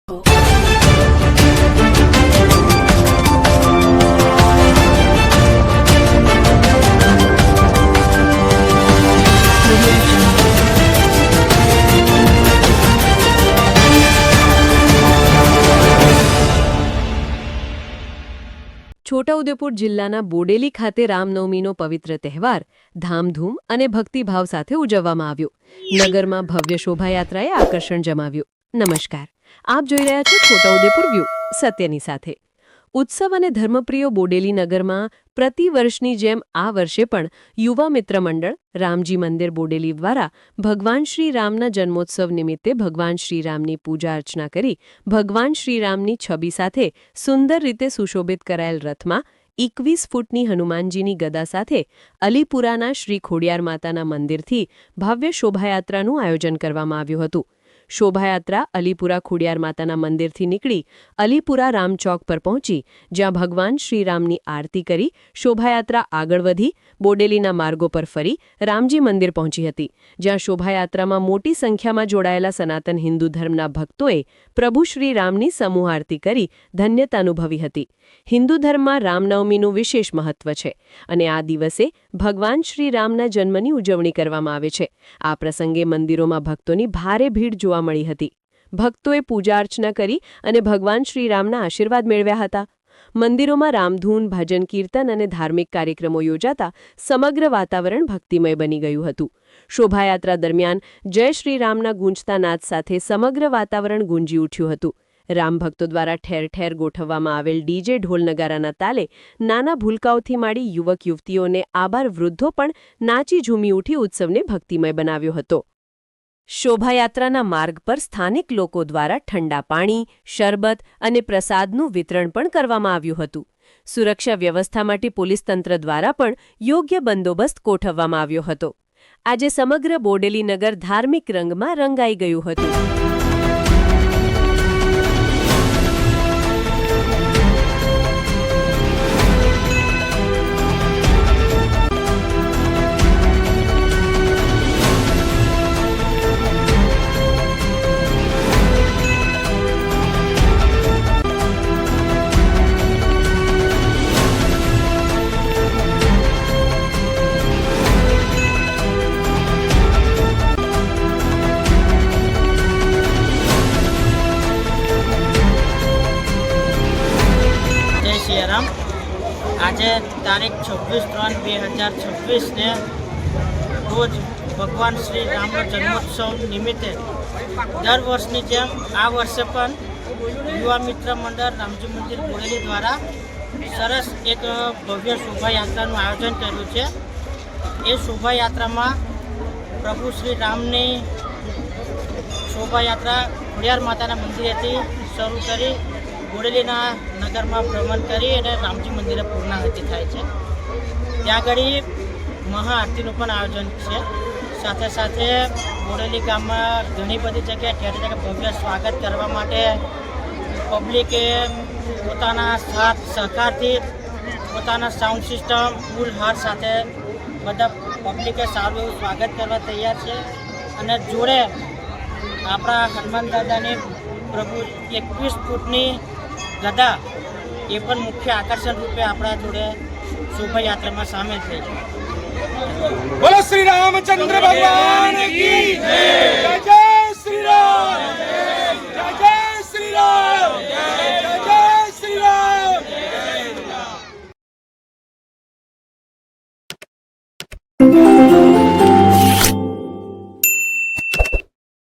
છોટાઉદેપુર જિલ્લાના બોડેલી ખાતે રામનવમીનો પવિત્ર તહેવાર ધામધૂમ અને ભક્તિભાવ સાથે ઉજવવામાં આવ્યો. નગરમાં ભવ્ય શોભાયાત્રાએ આકર્ષણ જમાવ્યું. નમસ્કાર, આપ જોઈ રહ્યા છો છોટાઉદેપુર વ્યૂ સત્યની સાથે. ઉત્સવ અને ધર્મપ્રિય બોડેલી નગરમાં પ્રતિવર્ષની જેમ આ વર્ષે પણ યુવા મિત્ર મંડળ રામજી મંદિર બોડેલી દ્વારા ભગવાન શ્રી રામના જન્મોત્સવ નિમિત્તે ભગવાન શ્રીરામની પૂજા અર્ચના કરી ભગવાન શ્રીરામની છબી સાથે સુંદર રીતે સુશોભિત કરાયેલ રથમાં 21 ફૂટની હનુમાનજીની ગદા સાથે અલીપુરાના શ્રી ખોડિયાર માતાના મંદિરથી ભવ્ય શોભાયાત્રાનું આયોજન કરવામાં આવ્યું હતું. શોભાયાત્રા અલીપુરા ખોડિયાર માતાના મંદિરથી નીકળી અલીપુરા રામચોક પર પહોંચી, જ્યાં ભગવાન શ્રીરામની આરતી કરી શોભાયાત્રા આગળ વધી બોડેલીના માર્ગો પર ફરી રામજી મંદિર પહોંચી હતી, જ્યાં શોભાયાત્રામાં મોટી સંખ્યામાં જોડાયેલા સનાતન હિન્દુ ધર્મના ભક્તોએ પ્રભુ શ્રીરામની સમૂહ આરતી કરી ધન્યતા અનુભવી હતી. હિન્દુ ધર્મમાં રામનવમીનું વિશેષ મહત્વ છે અને આ દિવસે ભગવાન શ્રીરામના જન્મની ઉજવણી કરવામાં આવે છે. આ પ્રસંગે મંદિરોમાં ભક્તોની ભારે ભીડ જોવા મળી હતી. ભક્તોએ પૂજા અર્ચના કરી અને ભગવાન શ્રીરામના આશીર્વાદ મેળવ્યા હતા. મંદિરોમાં રામધૂન, ભજન કીર્તન અને ધાર્મિક કાર્યક્રમો યોજાતા સમગ્ર વાતાવરણ ભક્તિમય બની ગયું હતું. શોભાયાત્રા દરમિયાન જય શ્રીરામના ગૂંજતા નાદ સાથે સમગ્ર વાતાવરણ ગુંજી ઉઠ્યું હતું. રામ ભક્તો દ્વારા ઠેર ઠેર ગોઠવવામાં આવેલ ડીજે ઢોલ નગારાના તાલે નાના ભૂલકાઓથી માંડી યુવક યુવતીઓને આબાર વૃદ્ધો પણ નાચી ઝૂમી ઉઠી ઉત્સવને ભક્તિમય બનાવ્યો હતો. શોભાયાત્રાના માર્ગ પર સ્થાનિક લોકો દ્વારા ઠંડા પાણી, શરબત અને પ્રસાદનું વિતરણ પણ કરવામાં આવ્યું હતું. સુરક્ષા વ્યવસ્થા માટે પોલીસ તંત્ર દ્વારા પણ યોગ્ય બંદોબસ્ત ગોઠવવામાં આવ્યો હતો. આજે સમગ્ર બોડેલી નગર ધાર્મિક રંગમાં રંગાઈ ગયું હતું. આજે તારીખ 26/3/2026ને રોજ ભગવાન શ્રી રામનો જન્મોત્સવ નિમિત્તે દર વર્ષની જેમ આ વર્ષે પણ યુવા મિત્ર મંડળ રામજી મંદિર બોડેલી દ્વારા સરસ એક ભવ્ય શોભાયાત્રાનું આયોજન કર્યું છે. એ શોભાયાત્રામાં પ્રભુ શ્રી રામની શોભાયાત્રા ખોડિયાર માતાના મંદિરેથી શરૂ કરી બોડેલીના નગરમાં ભ્રમણ કરી અને રામજી મંદિરે પૂર્ણાહુતિ થાય છે. ત્યાં આગળ મહાઆરતીનું પણ આયોજન છે. સાથે સાથે બોડેલી ગામમાં ઘણી બધી જગ્યાએ ઠેર ઠેર ભવ્ય સ્વાગત કરવા માટે પબ્લિકે પોતાના સાથ સહકારથી પોતાના સાઉન્ડ સિસ્ટમ, ફૂલ હાર સાથે બધા પબ્લિકે સારું એવું સ્વાગત કરવા તૈયાર છે. અને જોડે આપણા હનુમાન દાદાની પ્રભુ 21 ફૂટની ગદા એ પણ મુખ્ય આકર્ષણ રૂપે આપણા જોડે શોભાયાત્રામાં સામેલ થઈ છે. બોલો શ્રી રામચંદ્ર ભગવાન કી જય. જય શ્રી રામ. જય શ્રી રામ. જય શ્રી રામ.